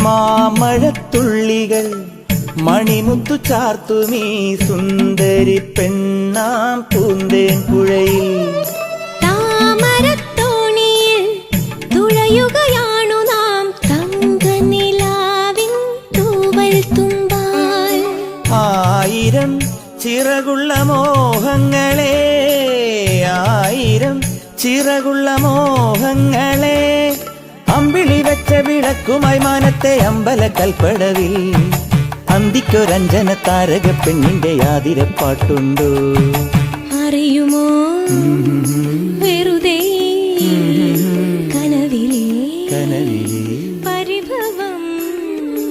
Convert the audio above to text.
മാമഴത്തുള്ളികൾ മണിമുത്തു ചാർത്തുമീ സുന്ദരി പെണ്ണാം പൂന്തേൻ പുഴയിൽ താമരത്തോണിയിൽ തുഴയുകയാണു നാം തങ്കനിലാവിൻ തൂവൽ തുമ്പാൽ. ആയിരം ചിറകുള്ള മോഹങ്ങളെ, ആയിരം ചിറകുള്ള മോഹങ്ങളെ, അമ്പിളി വെച്ച വിളക്കുമായി മാനത്തെ അമ്പല കൽപ്പടവിൽ അന്തിക്കൊരഞ്ജന താരക പെണ്ണിന്റെ ആതിരപ്പാട്ടുണ്ടോ അറിയുമോ